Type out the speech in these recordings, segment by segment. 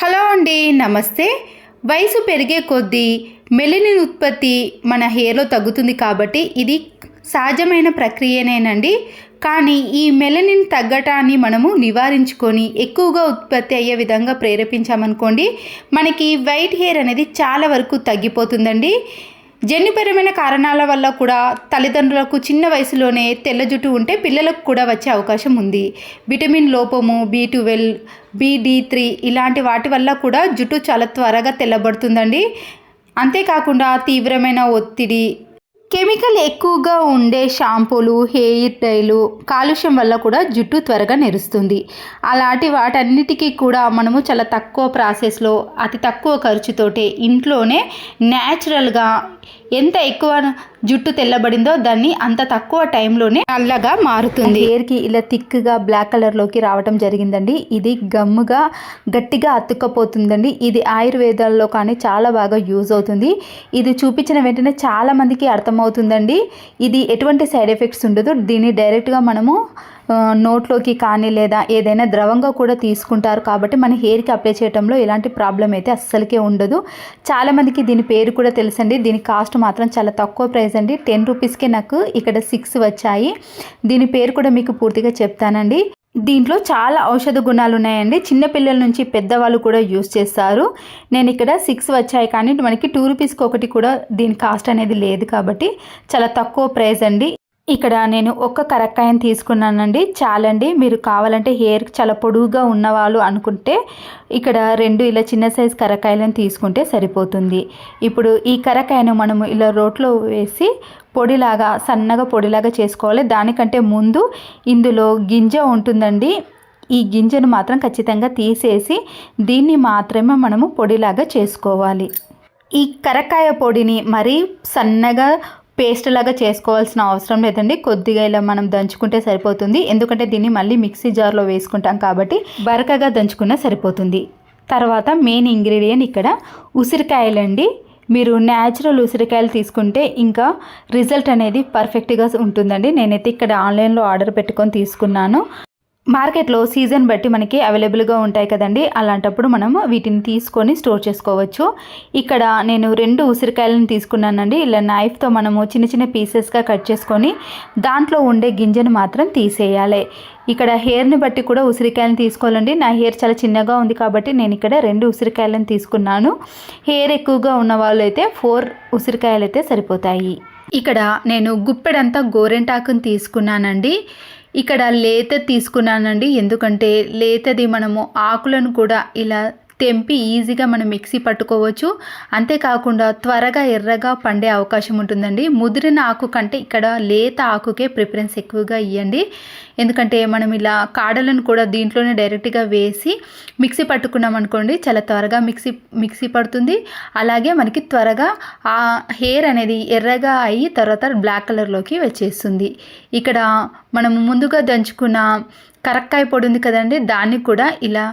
Hello అండి, నమస్తే. వయసు పెరిగే కొద్దీ మెలనిన్ ఉత్పత్తి మన హెయిర్లో తగ్గుతుంది కాబట్టి ఇది సహజమైన ప్రక్రియనేనండి. కానీ ఈ మెలనిన్ తగ్గటాన్ని మనము నివారించుకొని ఎక్కువగా ఉత్పత్తి అయ్యే విధంగా ప్రేరేపించామనుకోండి, మనకి వైట్ హెయిర్ అనేది చాలా వరకు తగ్గిపోతుందండి. జన్యుపరమైన కారణాల వల్ల కూడా తల్లిదండ్రులకు చిన్న వయసులోనే తెల్ల జుట్టు ఉంటే పిల్లలకు కూడా వచ్చే అవకాశం ఉంది. విటమిన్ లోపము, B12, BD3 ఇలాంటి వాటి వల్ల కూడా జుట్టు చాలా త్వరగా తెల్లబడుతుందండి. అంతేకాకుండా తీవ్రమైన ఒత్తిడి, కెమికల్ ఎక్కువగా ఉండే షాంపూలు, హెయిర్ డైలు, కాలుష్యం వల్ల కూడా జుట్టు త్వరగా నెరుస్తుంది. అలాంటి వాటన్నిటికీ కూడా మనము చాలా తక్కువ ప్రాసెస్లో అతి తక్కువ ఖర్చుతోటే ఇంట్లోనే న్యాచురల్గా ఎంత ఎక్కువ జుట్టు తెల్లబడిందో దాన్ని అంత తక్కువ టైంలోనే నల్లగా మారుతుంది. హెయిర్కి ఇలా థిక్గా బ్లాక్ కలర్లోకి రావడం జరిగిందండి. ఇది గమ్ముగా గట్టిగా అతుక్కపోతుందండి. ఇది ఆయుర్వేదాల్లో కానీ చాలా బాగా యూజ్ అవుతుంది. ఇది చూపించిన వెంటనే చాలా మందికి అర్థమవుతుందండి. ఇది ఎటువంటి సైడ్ ఎఫెక్ట్స్ ఉండదు. దీన్ని డైరెక్ట్గా మనము నోట్లోకి కానీ లేదా ఏదైనా ద్రవంగా కూడా తీసుకుంటారు కాబట్టి మన హెయిర్కి అప్లై చేయడంలో ఎలాంటి ప్రాబ్లం అయితే అస్సలకే ఉండదు. చాలామందికి దీని పేరు కూడా తెలుసండి. దీని కాస్ట్ మాత్రం చాలా తక్కువ ప్రైస్ అండి. 10 రూపీస్కే నాకు ఇక్కడ 6 వచ్చాయి. దీని పేరు కూడా మీకు పూర్తిగా చెప్తానండి. దీంట్లో చాలా ఔషధ గుణాలు ఉన్నాయండి. చిన్నపిల్లల నుంచి పెద్దవాళ్ళు కూడా యూజ్ చేస్తారు. నేను ఇక్కడ 6 వచ్చాయి కానీ మనకి 2 రూపీస్కి ఒకటి కూడా దీని కాస్ట్ అనేది లేదు కాబట్టి చాలా తక్కువ ప్రైస్ అండి. ఇక్కడ నేను ఒక్క కరక్కాయని తీసుకున్నానండి, చాలండి. మీరు కావాలంటే హెయిర్ చాలా పొడుగుగా ఉన్నవాళ్ళు అనుకుంటే ఇక్కడ 2 ఇలా చిన్న సైజ్ కరక్కాయలను తీసుకుంటే సరిపోతుంది. ఇప్పుడు ఈ కరక్కాయను మనము ఇలా రోట్లో వేసి పొడిలాగా సన్నగా పొడిలాగా చేసుకోవాలి. దానికంటే ముందు ఇందులో గింజ ఉంటుందండి. ఈ గింజను మాత్రం ఖచ్చితంగా తీసేసి దీన్ని మాత్రమే మనము పొడిలాగా చేసుకోవాలి. ఈ కరక్కాయ పొడిని మరీ సన్నగా పేస్ట్ లాగా చేసుకోవాల్సిన అవసరం లేదండి. కొద్దిగా ఇలా మనం దంచుకుంటే సరిపోతుంది. ఎందుకంటే దీన్ని మళ్ళీ మిక్సీ జార్లో వేసుకుంటాం కాబట్టి బరకగా దంచుకున్నా సరిపోతుంది. తర్వాత మెయిన్ ఇంగ్రీడియంట్ ఇక్కడ ఉసిరికాయలండి. మీరు న్యాచురల్ ఉసిరికాయలు తీసుకుంటే ఇంకా రిజల్ట్ అనేది పర్ఫెక్ట్గా ఉంటుందండి. నేనైతే ఇక్కడ ఆన్లైన్లో ఆర్డర్ పెట్టుకొని తీసుకున్నాను. మార్కెట్లో సీజన్ బట్టి మనకి అవైలబుల్గా ఉంటాయి కదండి. అలాంటప్పుడు మనము వీటిని తీసుకొని స్టోర్ చేసుకోవచ్చు. ఇక్కడ నేను 2 ఉసిరికాయలను తీసుకున్నానండి. ఇలా నైఫ్తో మనము చిన్న చిన్న పీసెస్గా కట్ చేసుకొని దాంట్లో ఉండే గింజను మాత్రం తీసేయాలి. ఇక్కడ హెయిర్ని బట్టి కూడా ఉసిరికాయలను తీసుకోవాలండి. నా హెయిర్ చాలా చిన్నగా ఉంది కాబట్టి నేను ఇక్కడ 2 ఉసిరికాయలను తీసుకున్నాను. హెయిర్ ఎక్కువగా ఉన్న వాళ్ళు అయితే 4 ఉసిరికాయలు అయితే సరిపోతాయి. ఇక్కడ నేను గుప్పెడంతా గోరెంటాకుని తీసుకున్నానండి. ఇక్కడ లేత తీసుకున్నానండి. ఎందుకంటే లేతది మనము ఆకులను కూడా ఇలా తెంపి ఈజీగా మనం మిక్సీ పట్టుకోవచ్చు. అంతేకాకుండా త్వరగా ఎర్రగా పండే అవకాశం ఉంటుందండి. ముదిరిన ఆకు కంటే ఇక్కడ లేత ఆకుకే ప్రిఫరెన్స్ ఎక్కువగా ఇవ్వండి. ఎందుకంటే మనం ఇలా కాడలను కూడా దీంట్లోనే డైరెక్ట్గా వేసి మిక్సీ పట్టుకున్నాం అనుకోండి, చాలా త్వరగా మిక్సీ పడుతుంది. అలాగే మనకి త్వరగా ఆ హెయిర్ అనేది ఎర్రగా అయ్యి తర్వాత బ్లాక్ కలర్లోకి వచ్చేస్తుంది. ఇక్కడ మనము ముందుగా దంచుకున్న కరక్కాయ పొడి ఉంది కదండి, దాన్ని కూడా ఇలా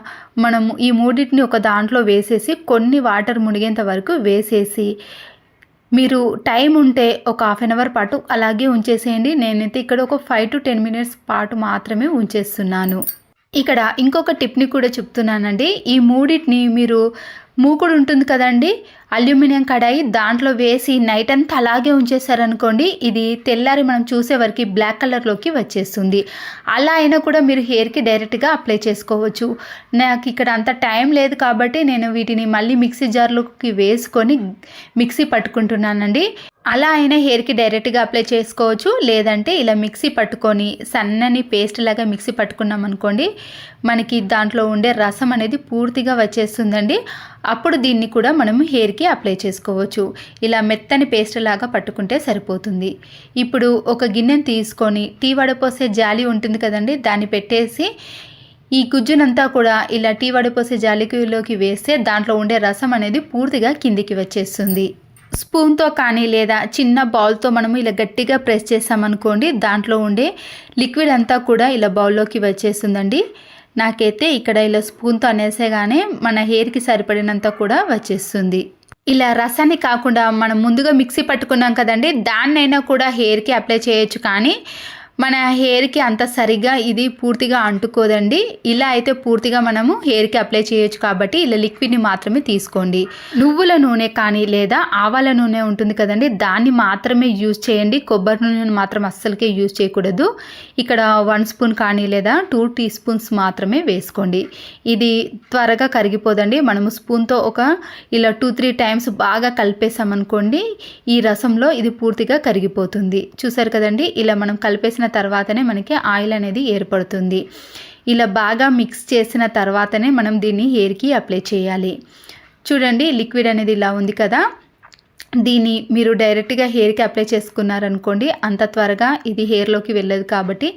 మనము ఈ మూడింటిని ఒక దాంట్లో వేసేసి కొన్ని వాటర్ మునిగేంత వరకు వేసేసి మీరు టైం ఉంటే ఒక 1/2 అవర్ పాటు అలాగే ఉంచేసేయండి. నేనైతే ఇక్కడ ఒక 5 to 10 minutes పాటు మాత్రమే ఉంచేస్తున్నాను. ఇక్కడ ఇంకొక టిప్ని కూడా చెప్తున్నానండి. ఈ మూడింటిని మీరు మూకుడు ఉంటుంది కదండి, అల్యూమినియం కడాయి, దాంట్లో వేసి నైట్ అంతా అలాగే ఉంచేసారనుకోండి, ఇది తెల్లారి మనం చూసే వరకు బ్లాక్ కలర్లోకి వచ్చేస్తుంది. అలా అయినా కూడా మీరు హెయిర్కి డైరెక్ట్గా అప్లై చేసుకోవచ్చు. నాకు ఇక్కడ అంత టైం లేదు కాబట్టి నేను వీటిని మళ్ళీ మిక్సీ జార్లోకి వేసుకొని మిక్సీ పట్టుకుంటున్నానండి. అలా అయినా హెయిర్కి డైరెక్ట్గా అప్లై చేసుకోవచ్చు. లేదంటే ఇలా మిక్సీ పట్టుకొని సన్నని పేస్ట్ లాగా మిక్సీ పట్టుకున్నాం అనుకోండి, మనకి దాంట్లో ఉండే రసం అనేది పూర్తిగా వచ్చేస్తుందండి. అప్పుడు దీన్ని కూడా మనం హెయిర్కి అప్లై చేసుకోవచ్చు. ఇలా మెత్తని పేస్ట్ లాగా పట్టుకుంటే సరిపోతుంది. ఇప్పుడు ఒక గిన్నెని తీసుకొని టీ వడపోసే జాలి ఉంటుంది కదండి, దాన్ని పెట్టేసి ఈ గుజ్జునంతా కూడా ఇలా టీ వడపోసే జాలిలోకి వేస్తే దాంట్లో ఉండే రసం అనేది పూర్తిగా కిందికి వచ్చేస్తుంది. స్పూన్తో కానీ లేదా చిన్న బౌల్తో మనము ఇలా గట్టిగా ప్రెస్ చేసామనుకోండి, దాంట్లో ఉండే లిక్విడ్ అంతా కూడా ఇలా బౌల్లోకి వచ్చేస్తుందండి. నాకైతే ఇక్కడ ఇలా స్పూన్తో అనేసేగానే మన హెయిర్కి సరిపడినంత కూడా వచ్చేస్తుంది. ఇలా రసాన్ని కాకుండా మనం ముందుగా మిక్సీ పట్టుకున్నాం కదండి, దాన్నైనా కూడా హెయిర్కి అప్లై చేయొచ్చు. కానీ మన హెయిర్కి అంత సరిగ్గా ఇది పూర్తిగా అంటుకోదండి. ఇలా అయితే పూర్తిగా మనము హెయిర్కి అప్లై చేయొచ్చు కాబట్టి ఇలా లిక్విడ్ని మాత్రమే తీసుకోండి. నువ్వుల నూనె కానీ లేదా ఆవాల నూనె ఉంటుంది కదండి, దాన్ని మాత్రమే యూజ్ చేయండి. కొబ్బరి నూనెను మాత్రం అస్సలకే యూజ్ చేయకూడదు. ఇక్కడ 1 స్పూన్ కానీ లేదా 2 టీ స్పూన్స్ మాత్రమే వేసుకోండి. ఇది త్వరగా కరిగిపోదండి. మనము స్పూన్తో ఇలా 2-3 టైమ్స్ బాగా కలిపేసామనుకోండి, ఈ రసంలో ఇది పూర్తిగా కరిగిపోతుంది. చూసారు కదండి, ఇలా మనం కలిపేసిన తర్వాతనే మనకి ఆయిల్ అనేది ఏర్పడుతుంది. ఇలా బాగా మిక్స్ చేసిన తర్వాతనే మనం దీన్ని హెయిర్కి అప్లై చేయాలి. చూడండి, లిక్విడ్ అనేది ఇలా ఉంది కదా, దీన్ని మీరు డైరెక్ట్గా హెయిర్కి అప్లై చేసుకున్నారనుకోండి అంత త్వరగా ఇది హెయిర్లోకి వెళ్ళదు. కాబట్టి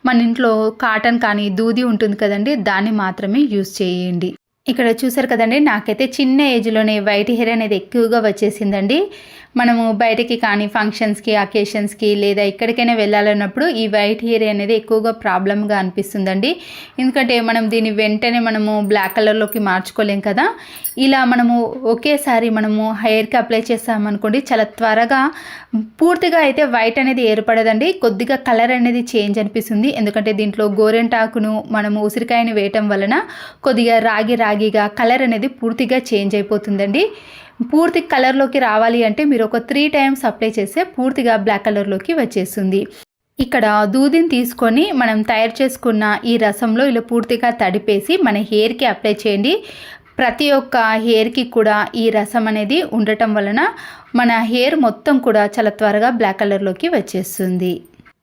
మన ఇంట్లో కాటన్ కానీ దూది ఉంటుంది కదండి, దాన్ని మాత్రమే యూజ్ చేయండి. ఇక్కడ చూసారు కదండి, నాకైతే చిన్న ఏజ్లోనే వైట్ హెయిర్ అనేది ఎక్కువగా వచ్చేసిందండి. మనము బయటికి కానీ ఫంక్షన్స్కి, అకేషన్స్కి లేదా ఎక్కడికైనా వెళ్ళాలన్నప్పుడు ఈ వైట్ హెయిర్ అనేది ఎక్కువగా ప్రాబ్లంగా అనిపిస్తుందండి. ఎందుకంటే మనం దీన్ని వెంటనే మనము బ్లాక్ కలర్లోకి మార్చుకోలేం కదా. ఇలా మనము ఒకేసారి మనము హెయిర్కి అప్లై చేస్తామనుకోండి, చాలా త్వరగా పూర్తిగా అయితే వైట్ అనేది ఏర్పడదండి. కొద్దిగా కలర్ అనేది చేంజ్ అనిపిస్తుంది. ఎందుకంటే దీంట్లో గోరెంటాకును మనము ఉసిరికాయని వేయటం వలన కొద్దిగా రాగిగా కలర్ అనేది పూర్తిగా చేంజ్ అయిపోతుందండి. పూర్తి కలర్లోకి రావాలి అంటే మీరు 3 టైమ్స్ అప్లై చేస్తే పూర్తిగా బ్లాక్ కలర్లోకి వచ్చేస్తుంది. ఇక్కడ దూదిని తీసుకొని మనం తయారు చేసుకున్న ఈ రసంలో ఇలా పూర్తిగా తడిపేసి మన హెయిర్కి అప్లై చేయండి. ప్రతి ఒక్క హెయిర్కి కూడా ఈ రసం అనేది ఉండటం వలన మన హెయిర్ మొత్తం కూడా చాలా త్వరగా బ్లాక్ కలర్లోకి వచ్చేస్తుంది.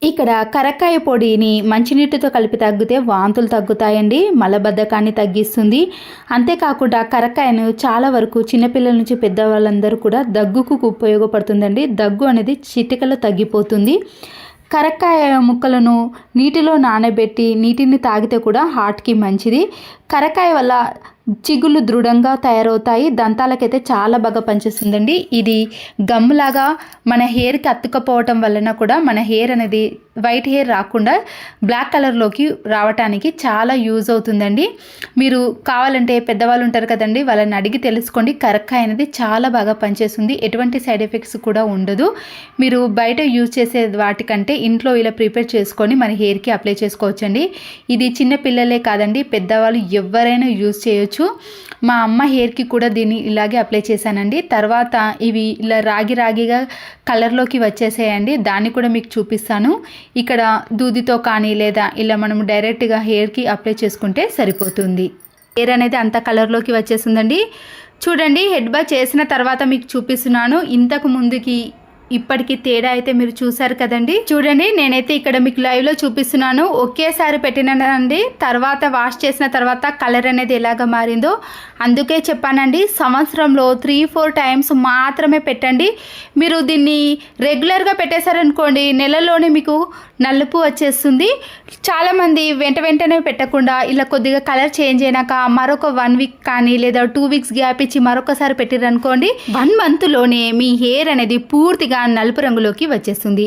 ఇక్కడ కరక్కాయ పొడిని మంచినీటితో కలిపి తాగితే వాంతులు తగ్గుతాయండి, మలబద్ధకాన్ని తగ్గిస్తుంది. అంతేకాకుండా కరక్కాయను చాలా వరకు చిన్నపిల్లల నుంచి పెద్దవాళ్ళందరూ కూడా దగ్గుకు ఉపయోగపడుతుందండి. దగ్గు అనేది చిటికలో తగ్గిపోతుంది. కరక్కాయ ముక్కలను నీటిలో నానబెట్టి నీటిని తాగితే కూడా హార్ట్కి మంచిది. కరక్కాయ వల్ల చిగుళ్ళు దృఢంగా తయారవుతాయి. దంతాలకైతే చాలా బాగా పనిచేస్తుందండి. ఇది గమ్ములాగా మన హెయిర్కి అతుక్కపోవటం వలన కూడా మన హెయిర్ అనేది వైట్ హెయిర్ రాకుండా బ్లాక్ కలర్లోకి రావటానికి చాలా యూజ్ అవుతుందండి. మీరు కావాలంటే పెద్దవాళ్ళు ఉంటారు కదండి, వాళ్ళని అడిగి తెలుసుకోండి. కరక్కాయ అనేది చాలా బాగా పనిచేస్తుంది. ఎటువంటి సైడ్ ఎఫెక్ట్స్ కూడా ఉండదు. మీరు బయట యూజ్ చేసే వాటికంటే ఇంట్లో ఇలా ప్రిపేర్ చేసుకొని మన హెయిర్కి అప్లై చేసుకోవచ్చండి. ఇది చిన్న పిల్లలే కాదండి, పెద్దవాళ్ళు ఎవరైనా యూజ్ చేయొచ్చు. మా అమ్మ హెయిర్కి కూడా దీన్ని ఇలాగే అప్లై చేశానండి. తర్వాత ఇవి ఇలా రాగిగా కలర్లోకి వచ్చేసేయండి. దాన్ని కూడా మీకు చూపిస్తాను. ఇక్కడ దూదితో కానీ లేదా ఇలా మనం డైరెక్ట్గా హెయిర్కి అప్లై చేసుకుంటే సరిపోతుంది. హెయిర్ అనేది అంత కలర్లోకి వచ్చేసిందండి. చూడండి, హెడ్ బాత్ చేసిన తర్వాత మీకు చూపిస్తున్నాను. ఇంతకు ముందుకి ఇప్పటికి తేడా అయితే మీరు చూసారు కదండి. చూడండి, నేనైతే ఇక్కడ మీకు లైవ్లో చూపిస్తున్నాను. ఒకేసారి పెట్టినండి, తర్వాత వాష్ చేసిన తర్వాత కలర్ అనేది ఎలాగ మారిందో అందుకే చెప్పానండి. సంవత్సరంలో 3-4 టైమ్స్ మాత్రమే పెట్టండి. మీరు దీన్ని రెగ్యులర్గా పెట్టేశారనుకోండి, నెలలోనే మీకు నలుపు వచ్చేస్తుంది. చాలామంది వెంటనే పెట్టకుండా ఇలా కొద్దిగా కలర్ చేంజ్ అయినాక మరొక 1 వీక్ కానీ లేదా 2 వీక్స్ గ్యాప్ ఇచ్చి మరొకసారి పెట్టిరనుకోండి, 1 మంత్లోనే మీ హెయిర్ అనేది పూర్తిగా నలుపు రంగులోకి వచ్చేస్తుంది.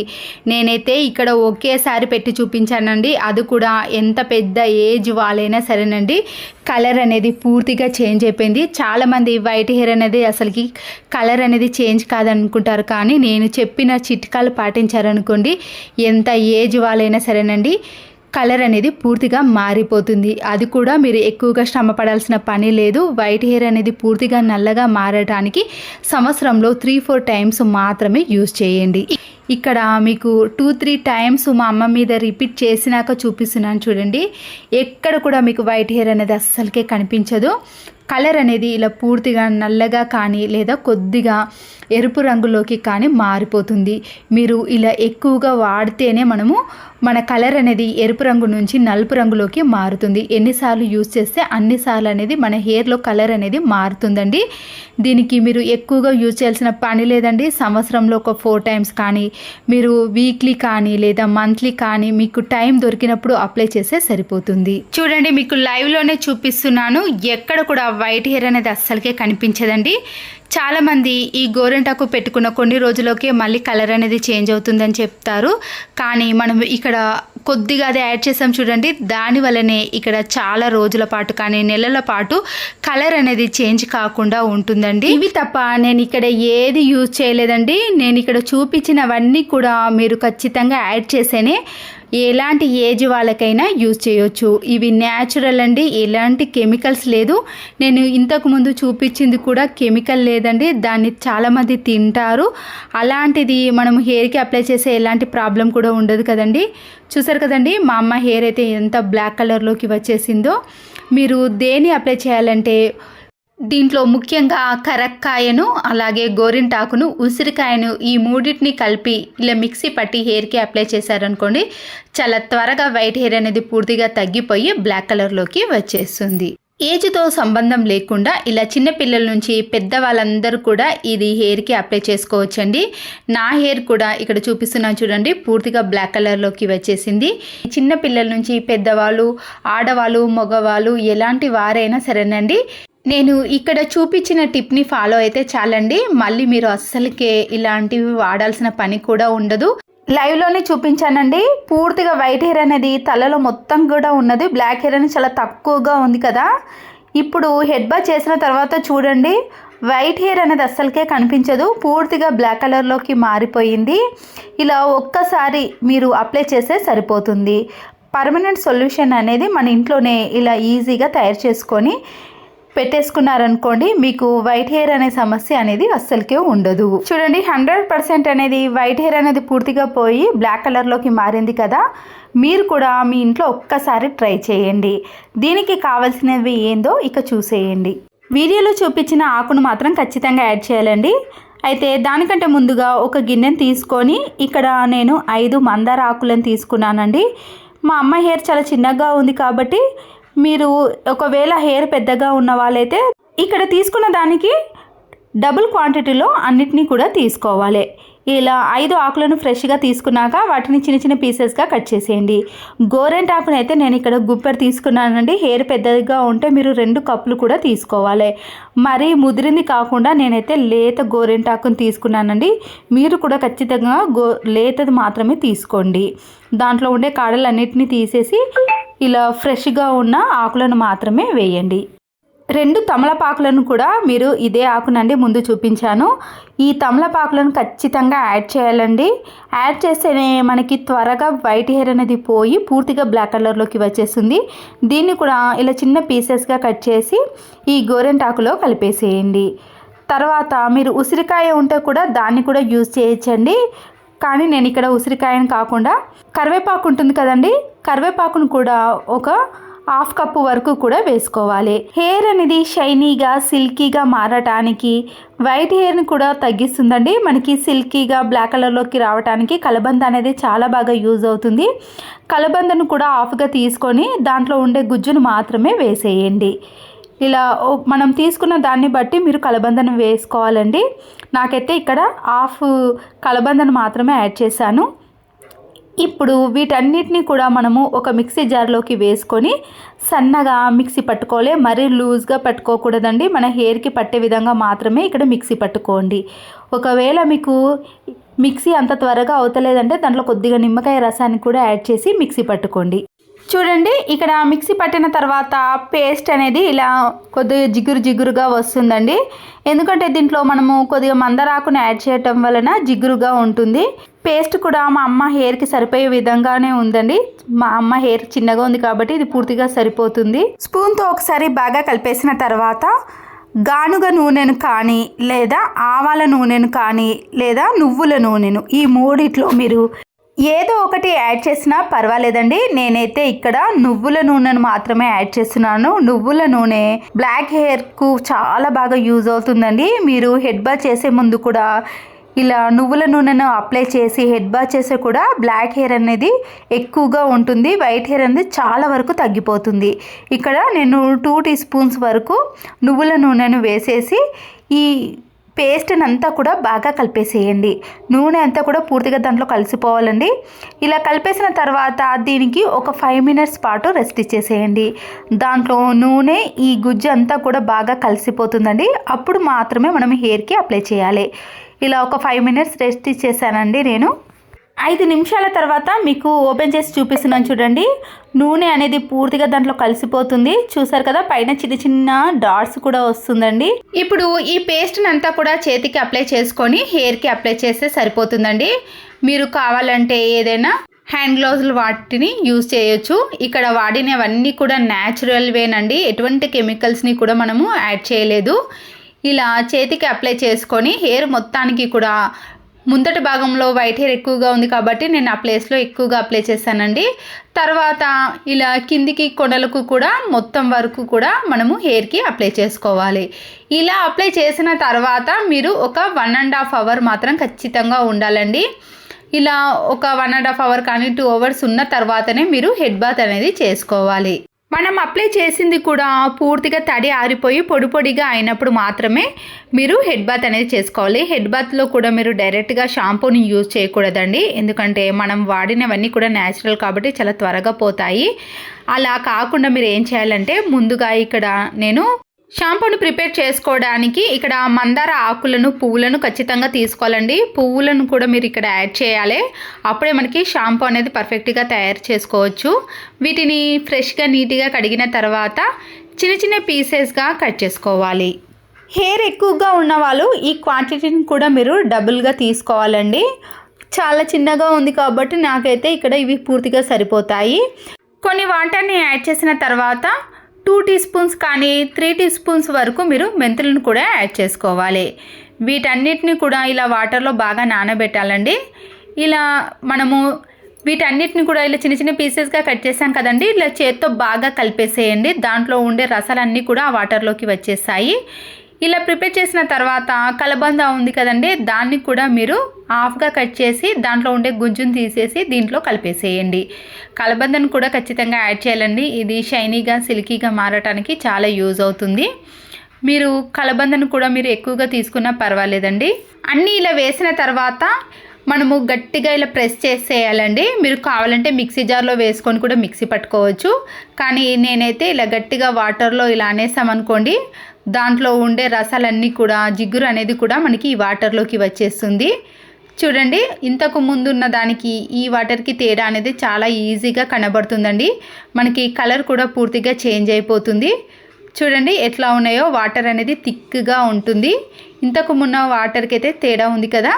నేనైతే ఇక్కడ ఒకేసారి పెట్టి చూపించానండి. అది కూడా ఎంత పెద్ద ఏజ్ వాళ్ళైనా సరేనండి, కలర్ అనేది పూర్తిగా చేంజ్ అయిపోయింది. చాలామంది వైట్ హెయిర్ అనేది అసలుకి కలర్ అనేది చేంజ్ కాదనుకుంటారు, కానీ నేను చెప్పిన చిట్కాలు పాటించారనుకోండి, ఎంత ఏజ్ వాళ్ళైనా సరేనండి, కలర్ అనేది పూర్తిగా మారిపోతుంది. అది కూడా మీరు ఎక్కువగా శ్రమ పడాల్సిన పని లేదు. వైట్ హెయిర్ అనేది పూర్తిగా నల్లగా మారడానికి సంవత్సరంలో 3-4 టైమ్స్ మాత్రమే యూజ్ చేయండి. ఇక్కడ మీకు 2-3 టైమ్స్ మా అమ్మ మీద రిపీట్ చేసినాక చూపిస్తున్నాను చూడండి. ఎక్కడ కూడా మీకు వైట్ హెయిర్ అనేది అస్సలకే కనిపించదు. కలర్ అనేది ఇలా పూర్తిగా నల్లగా కానీ లేదా కొద్దిగా ఎరుపు రంగులోకి కానీ మారిపోతుంది. మీరు ఇలా ఎక్కువగా వాడితేనే మన కలర్ అనేది ఎరుపు రంగు నుంచి నలుపు రంగులోకి మారుతుంది. ఎన్నిసార్లు యూజ్ చేస్తే అన్నిసార్లు అనేది మన హెయిర్లో కలర్ అనేది మారుతుందండి. దీనికి మీరు ఎక్కువగా యూజ్ చేయాల్సిన పని లేదండి. సంవత్సరంలో 4 టైమ్స్ కానీ మీరు వీక్లీ కానీ లేదా మంత్లీ కానీ మీకు టైం దొరికినప్పుడు అప్లై చేస్తే సరిపోతుంది. చూడండి, మీకు లైవ్లోనే చూపిస్తున్నాను. ఎక్కడ కూడా వైట్ హెయిర్ అనేది అస్సలకే కనిపించదండి. చాలామంది ఈ గోరెంటాకు పెట్టుకున్న కొన్ని రోజులకే మళ్ళీ కలర్ అనేది చేంజ్ అవుతుందని చెప్తారు, కానీ మనం ఇక్కడ కొద్దిగా అది యాడ్ చేసాం చూడండి, దానివల్లనే ఇక్కడ చాలా రోజుల పాటు కానీ నెలల పాటు కలర్ అనేది చేంజ్ కాకుండా ఉంటుందండి. ఇవి తప్ప నేను ఇక్కడ ఏది యూజ్ చేయలేదండి. నేను ఇక్కడ చూపించినవన్నీ కూడా మీరు ఖచ్చితంగా యాడ్ చేసేనే ఎలాంటి ఏజ్ వాళ్ళకైనా యూజ్ చేయొచ్చు. ఇవి న్యాచురల్ అండి, ఎలాంటి కెమికల్స్ లేదు. నేను ఇంతకుముందు చూపించింది కూడా కెమికల్ లేదండి, దాన్ని చాలామంది తింటారు. అలాంటిది మనం హెయిర్కి అప్లై చేసే ఎలాంటి ప్రాబ్లం కూడా ఉండదు కదండి. చూసారు కదండి మా అమ్మ హెయిర్ అయితే ఎంత బ్లాక్ కలర్లోకి వచ్చేసిందో. మీరు దేన్ని అప్లై చేయాలంటే దీంట్లో ముఖ్యంగా కరక్కాయను, అలాగే గోరింటాకును, ఉసిరికాయను ఈ మూడింటిని కలిపి ఇలా మిక్సీ పట్టి హెయిర్కి అప్లై చేశారనుకోండి, చాలా త్వరగా వైట్ హెయిర్ అనేది పూర్తిగా తగ్గిపోయి బ్లాక్ కలర్లోకి వచ్చేస్తుంది. ఏజ్తో సంబంధం లేకుండా ఇలా చిన్నపిల్లల నుంచి పెద్దవాళ్ళందరూ కూడా ఇది హెయిర్కి అప్లై చేసుకోవచ్చండి. నా హెయిర్ కూడా ఇక్కడ చూపిస్తున్నాను చూడండి, పూర్తిగా బ్లాక్ కలర్లోకి వచ్చేసింది. చిన్నపిల్లల నుంచి పెద్దవాళ్ళు, ఆడవాళ్ళు, మగవాళ్ళు ఎలాంటి వారైనా సరేనండి, నేను ఇక్కడ చూపించిన టిప్ని ఫాలో అయితే చాలండి. మళ్ళీ మీరు అస్సలకే ఇలాంటివి వాడాల్సిన పని కూడా ఉండదు. లైవ్లోనే చూపించానండి, పూర్తిగా వైట్ హెయిర్ అనేది తలలో మొత్తం కూడా ఉన్నది, బ్లాక్ హెయిర్ అనేది చాలా తక్కువగా ఉంది కదా. ఇప్పుడు హెడ్ బాత్ చేసిన తర్వాత చూడండి, వైట్ హెయిర్ అనేది అస్సలకే కనిపించదు, పూర్తిగా బ్లాక్ కలర్లోకి మారిపోయింది. ఇలా ఒక్కసారి మీరు అప్లై చేస్తే సరిపోతుంది. పర్మనెంట్ సొల్యూషన్ అనేది మన ఇంట్లోనే ఇలా ఈజీగా తయారు చేసుకొని పెట్టేసుకున్నారనుకోండి, మీకు వైట్ హెయిర్ అనే సమస్య అనేది అస్సలకే ఉండదు. చూడండి 100% అనేది వైట్ హెయిర్ అనేది పూర్తిగా పోయి బ్లాక్ కలర్లోకి మారింది కదా. మీరు కూడా మీ ఇంట్లో ఒక్కసారి ట్రై చేయండి. దీనికి కావాల్సినవి ఏందో ఇక చూసేయండి. వీడియోలో చూపించిన ఆకును మాత్రం ఖచ్చితంగా యాడ్ చేయాలండి. అయితే దానికంటే ముందుగా ఒక గిన్నెను తీసుకొని ఇక్కడ నేను 5 మందార ఆకులను తీసుకున్నానండి. మా అమ్మ హెయిర్ చాలా చిన్నగా ఉంది కాబట్టి మీరు ఒకవేళ హెయిర్ పెద్దగా ఉన్న వాళ్ళైతే ఇక్కడ తీసుకున్న దానికి డబుల్ క్వాంటిటీలో అన్నిటినీ కూడా తీసుకోవాలి. ఇలా 5 ఆకులను ఫ్రెష్గా తీసుకున్నాక వాటిని చిన్న చిన్న పీసెస్గా కట్ చేసేయండి. గోరెంటాకును అయితే నేను ఇక్కడ గుప్పెడు తీసుకున్నానండి. హెయిర్ పెద్దగా ఉంటే మీరు 2 కప్పులు కూడా తీసుకోవాలి. మరి ముదిరింది కాకుండా నేనైతే లేత గోరెంటాకును తీసుకున్నానండి. మీరు కూడా ఖచ్చితంగా లేతది మాత్రమే తీసుకోండి. దాంట్లో ఉండే కాడలన్నిటిని తీసేసి ఇలా ఫ్రెష్గా ఉన్న ఆకులను మాత్రమే వేయండి. 2 తమలపాకులను కూడా మీరు ఇదే ఆకునండి ముందు చూపించాను. ఈ తమలపాకులను ఖచ్చితంగా యాడ్ చేయాలండి. యాడ్ చేస్తేనే మనకి త్వరగా వైట్ హెయిర్ అనేది పోయి పూర్తిగా బ్లాక్ కలర్లోకి వచ్చేస్తుంది. దీన్ని కూడా ఇలా చిన్న పీసెస్గా కట్ చేసి ఈ గోరెంటాకులో కలిపేసేయండి. తర్వాత మీరు ఉసిరికాయ ఉంటే కూడా దాన్ని కూడా యూజ్ చేయొచ్చండి. కానీ నేను ఇక్కడ ఉసిరికాయను కాకుండా కరివేపాకు ఉంటుంది కదండి, కరివేపాకును కూడా ఒక 1/2 కప్పు వరకు కూడా వేసుకోవాలి. హెయిర్ అనేది షైనీగా సిల్కీగా మారటానికి, వైట్ హెయిర్ని కూడా తగ్గిస్తుందండి. మనకి సిల్కీగా బ్లాక్ కలర్లోకి రావడానికి కలబంద అనేది చాలా బాగా యూజ్ అవుతుంది. కలబందను కూడా హాఫ్గా తీసుకొని దాంట్లో ఉండే గుజ్జును మాత్రమే వేసేయండి. ఇలా మనం తీసుకున్న దాన్ని బట్టి మీరు కలబందను వేసుకోవాలండి. నాకైతే ఇక్కడ 1/2 కలబందను మాత్రమే యాడ్ చేశాను. ఇప్పుడు వీటన్నిటిని కూడా మనము ఒక మిక్సీ జార్లోకి వేసుకొని సన్నగా మిక్సీ పట్టుకోవాలి. మరీ లూజ్గా పట్టుకోకూడదండి. మన హెయిర్కి పట్టే విధంగా మాత్రమే ఇక్కడ మిక్సీ పట్టుకోండి. ఒకవేళ మీకు మిక్సీ అంత త్వరగా అవుతలేదంటే దాంట్లో కొద్దిగా నిమ్మకాయ రసాన్ని కూడా యాడ్ చేసి మిక్సీ పట్టుకోండి. చూడండి ఇక్కడ మిక్సీ పట్టిన తర్వాత పేస్ట్ అనేది ఇలా కొద్దిగా జిగురుగా వస్తుందండి. ఎందుకంటే దీంట్లో మనము కొద్దిగా మందారాకును యాడ్ చేయటం వలన జిగురుగా ఉంటుంది. పేస్ట్ కూడా మా అమ్మ హెయిర్కి సరిపోయే విధంగానే ఉందండి. మా అమ్మ హెయిర్ చిన్నగా ఉంది కాబట్టి ఇది పూర్తిగా సరిపోతుంది. స్పూన్తో ఒకసారి బాగా కలిపేసిన తర్వాత గానుగ నూనెను కానీ లేదా ఆవాల నూనెను కానీ లేదా నువ్వుల నూనెను ఈ మూడిట్లో మీరు ఏదో ఒకటి యాడ్ చేసినా పర్వాలేదండి. నేనైతే ఇక్కడ నువ్వుల నూనెను మాత్రమే యాడ్ చేస్తున్నాను. నువ్వుల నూనె బ్లాక్ హెయిర్కు చాలా బాగా యూజ్ అవుతుందండి. మీరు హెడ్ బాత్ చేసే ముందు కూడా ఇలా నువ్వుల నూనెను అప్లై చేసి హెడ్ బాత్ చేసే కూడా బ్లాక్ హెయిర్ అనేది ఎక్కువగా ఉంటుంది. వైట్ హెయిర్ అనేది చాలా వరకు తగ్గిపోతుంది. ఇక్కడ నేను 2 టీ స్పూన్స్ వరకు నువ్వుల నూనెను వేసేసి ఈ పేస్ట్ని అంతా కూడా బాగా కలిపేసేయండి. నూనె అంతా కూడా పూర్తిగా దాంట్లో కలిసిపోవాలండి. ఇలా కలిపేసిన తర్వాత దీనికి ఒక 5 మినిట్స్ పాటు రెస్ట్ ఇచ్చేసేయండి. దాంట్లో నూనె ఈ గుజ్జు అంతా కూడా బాగా కలిసిపోతుందండి. అప్పుడు మాత్రమే మనం హెయిర్కి అప్లై చేయాలి. ఇలా ఒక 5 మినిట్స్ రెస్ట్ ఇచ్చేసానండి నేను. 5 నిమిషాల తర్వాత మీకు ఓపెన్ చేసి చూపిస్తున్నాను చూడండి. నూనె అనేది పూర్తిగా దాంట్లో కలిసిపోతుంది. చూసారు కదా, పైన చిన్న చిన్న డాట్స్ కూడా వస్తుందండి. ఇప్పుడు ఈ పేస్ట్ని అంతా కూడా చేతికి అప్లై చేసుకొని హెయిర్కి అప్లై చేస్తే సరిపోతుందండి. మీరు కావాలంటే ఏదైనా హ్యాండ్ గ్లౌజులు వాటిని యూజ్ చేయొచ్చు. ఇక్కడ వాడినవన్నీ కూడా న్యాచురల్ వేనండి, ఎటువంటి కెమికల్స్ని కూడా మనము యాడ్ చేయలేదు. ఇలా చేతికి అప్లై చేసుకొని హెయిర్ మొత్తానికి కూడా ముందటి భాగంలో వైట్ హెయిర్ ఎక్కువగా ఉంది కాబట్టి నేను ఆ ప్లేస్లో ఎక్కువగా అప్లై చేశానండి. తర్వాత ఇలా కిందికి కొనలకు కూడా మొత్తం వరకు కూడా మనము హెయిర్కి అప్లై చేసుకోవాలి. ఇలా అప్లై చేసిన తర్వాత మీరు ఒక 1.5 అవర్ మాత్రం ఖచ్చితంగా ఉండాలండి. ఇలా ఒక 1.5 అవర్ కానీ 2 అవర్స్ ఉన్న తర్వాతనే మీరు హెడ్ బాత్ అనేది చేసుకోవాలి. మనం అప్లై చేసింది కూడా పూర్తిగా తడి ఆరిపోయి పొడి పొడిగా అయినప్పుడు మాత్రమే మీరు హెడ్ బాత్ అనేది చేసుకోవాలి. హెడ్ బాత్లో కూడా మీరు డైరెక్ట్గా షాంపూని యూజ్ చేయకూడదండి, ఎందుకంటే మనం వాడినవన్నీ కూడా న్యాచురల్ కాబట్టి చాలా త్వరగా పోతాయి. అలా కాకుండా మీరు ఏం చేయాలంటే ముందుగా ఇక్కడ నేను షాంపూని ప్రిపేర్ చేసుకోవడానికి ఇక్కడ మందార ఆకులను పువ్వులను ఖచ్చితంగా తీసుకోవాలండి. పువ్వులను కూడా మీరు ఇక్కడ యాడ్ చేయాలి, అప్పుడే మనకి షాంపూ అనేది పర్ఫెక్ట్గా తయారు చేసుకోవచ్చు. వీటిని ఫ్రెష్గా నీట్గా కడిగిన తర్వాత చిన్న చిన్న పీసెస్గా కట్ చేసుకోవాలి. హెయిర్ ఎక్కువగా ఉన్న వాళ్ళు ఈ క్వాంటిటీని కూడా మీరు డబుల్గా తీసుకోవాలండి. చాలా చిన్నగా ఉంది కాబట్టి నాకైతే ఇక్కడ ఇవి పూర్తిగా సరిపోతాయి. కొన్ని వాటర్ని యాడ్ చేసిన తర్వాత 2 టీ స్పూన్స్ కానీ 3 టీ స్పూన్స్ వరకు మీరు మెంతులను కూడా యాడ్ చేసుకోవాలి. వీటన్నిటిని కూడా ఇలా వాటర్లో బాగా నానబెట్టాలండి. ఇలా మనము వీటన్నిటిని కూడా ఇలా చిన్న చిన్న పీసెస్గా కట్ చేసాం కదండి, ఇలా చేత్తో బాగా కలిపేసేయండి. దాంట్లో ఉండే రసాలన్నీ కూడా ఆ వాటర్లోకి వచ్చేసాయి. ఇలా ప్రిపేర్ చేసిన తర్వాత కలబంద ఉంది కదండి, దాన్ని కూడా మీరు హాఫ్గా కట్ చేసి దాంట్లో ఉండే గుజ్జును తీసేసి దీంట్లో కలిపేసేయండి. కలబందను కూడా ఖచ్చితంగా యాడ్ చేయాలండి, ఇది షైనీగా సిల్కీగా మారటానికి చాలా యూజ్ అవుతుంది. మీరు కలబందను కూడా మీరు ఎక్కువగా తీసుకున్నా పర్వాలేదండి. అన్నీ ఇలా వేసిన తర్వాత మనము గట్టిగా ఇలా ప్రెస్ చేసేయాలండి. మీరు కావాలంటే మిక్సీ జార్లో వేసుకొని కూడా మిక్సీ పట్టుకోవచ్చు, కానీ నేనైతే ఇలా గట్టిగా వాటర్లో ఇలా అనేసామనుకోండి, దాంట్లో ఉండే రసాలన్నీ కూడా జిగురు అనేది కూడా మనకి ఈ వాటర్లోకి వచ్చేస్తుంది. చూడండి, ఇంతకు ముందు ఉన్న దానికి ఈ వాటర్కి తేడా అనేది చాలా ఈజీగా కనబడుతుందండి. మనకి కలర్ కూడా పూర్తిగా చేంజ్ అయిపోతుంది. చూడండి ఎట్లా ఉన్నాయో, వాటర్ అనేది థిక్గా ఉంటుంది. ఇంతకు మున్న వాటర్కి అయితే తేడా ఉంది కదా.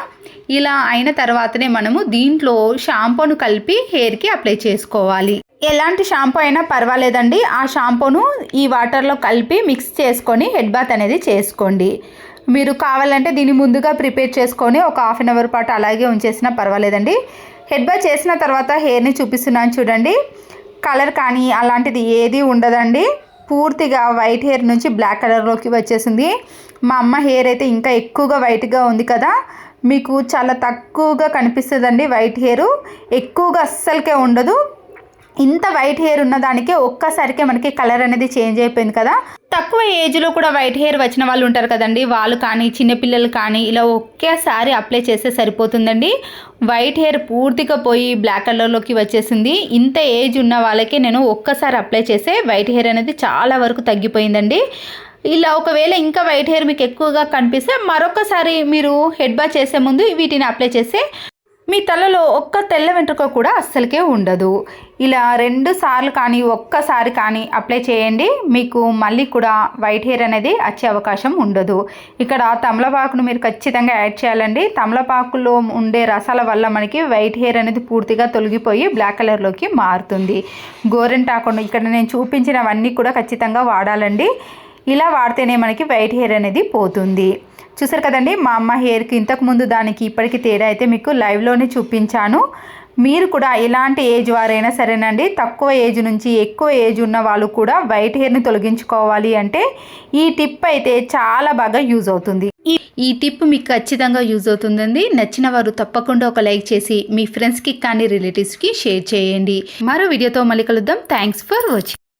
ఇలా అయిన తర్వాతనే మనము దీంట్లో షాంపూను కలిపి హెయిర్కి అప్లై చేసుకోవాలి. ఎలాంటి షాంపూ అయినా పర్వాలేదండి, ఆ షాంపూను ఈ వాటర్లో కలిపి మిక్స్ చేసుకొని హెడ్ బాత్ అనేది చేసుకోండి. మీరు కావాలంటే దీన్ని ముందుగా ప్రిపేర్ చేసుకొని ఒక 1/2 అవర్ పాటు అలాగే ఉంచేసినా పర్వాలేదండి. హెడ్ బాత్ చేసిన తర్వాత హెయిర్ని చూపిస్తున్నాను చూడండి. కలర్ కానీ అలాంటిది ఏది ఉండదండి, పూర్తిగా వైట్ హెయిర్ నుంచి బ్లాక్ కలర్లోకి వచ్చేసింది. మా అమ్మ హెయిర్ అయితే ఇంకా ఎక్కువగా వైట్గా ఉంది కదా, మీకు చాలా తక్కువగా కనిపిస్తుందండి వైట్ హెయిర్, ఎక్కువగా అస్సలకే ఉండదు. ఇంత వైట్ హెయిర్ ఉన్నదానికే ఒక్కసారికే మనకి కలర్ అనేది చేంజ్ అయిపోయింది కదా. తక్కువ ఏజ్లో కూడా వైట్ హెయిర్ వచ్చిన వాళ్ళు ఉంటారు కదండి, వాళ్ళు కానీ చిన్నపిల్లలు కానీ ఇలా ఒకేసారి అప్లై చేస్తే సరిపోతుందండి. వైట్ హెయిర్ పూర్తిగా పోయి బ్లాక్ కలర్లోకి వచ్చేసింది. ఇంత ఏజ్ ఉన్న వాళ్ళకే నేను ఒక్కసారి అప్లై చేస్తే వైట్ హెయిర్ అనేది చాలా వరకు తగ్గిపోయిందండి. ఇలా ఒకవేళ ఇంకా వైట్ హెయిర్ మీకు ఎక్కువగా కనిపిస్తే మరొకసారి మీరు హెడ్ బాత్ చేసే ముందు వీటిని అప్లై చేస్తే మీ తలలో ఒక్క తెల్ల వెంట్రుక కూడా అస్సలకే ఉండదు. ఇలా 2 సార్లు కానీ ఒక్కసారి కానీ అప్లై చేయండి, మీకు మళ్ళీ కూడా వైట్ హెయిర్ అనేది వచ్చే అవకాశం ఉండదు. ఇక్కడ తమలపాకును మీరు ఖచ్చితంగా యాడ్ చేయాలండి. తమలపాకులో ఉండే రసాల వల్ల మనకి వైట్ హెయిర్ అనేది పూర్తిగా తొలగిపోయి బ్లాక్ కలర్లోకి మారుతుంది. గోరింటాకును ఇక్కడ నేను చూపించినవన్నీ కూడా ఖచ్చితంగా వాడాలండి. ఇలా వాడితేనే మనకి వైట్ హెయిర్ అనేది పోతుంది. చూసారు కదండి, మా అమ్మ హెయిర్కి ఇంతకుముందు దానికి ఇప్పటికి తేడా అయితే మీకు లైవ్లోనే చూపించాను. మీరు కూడా ఎలాంటి ఏజ్ వారైనా సరేనండి, తక్కువ ఏజ్ నుంచి ఎక్కువ ఏజ్ ఉన్న వాళ్ళు కూడా వైట్ హెయిర్ని తొలగించుకోవాలి అంటే ఈ టిప్ అయితే చాలా బాగా యూజ్ అవుతుంది. ఈ టిప్ మీకు ఖచ్చితంగా యూజ్ అవుతుందండి. నచ్చిన వారు తప్పకుండా ఒక లైక్ చేసి మీ ఫ్రెండ్స్కి కానీ రిలేటివ్స్కి షేర్ చేయండి. మరో వీడియోతో మళ్ళీ కలుద్దాం. Thanks for watching.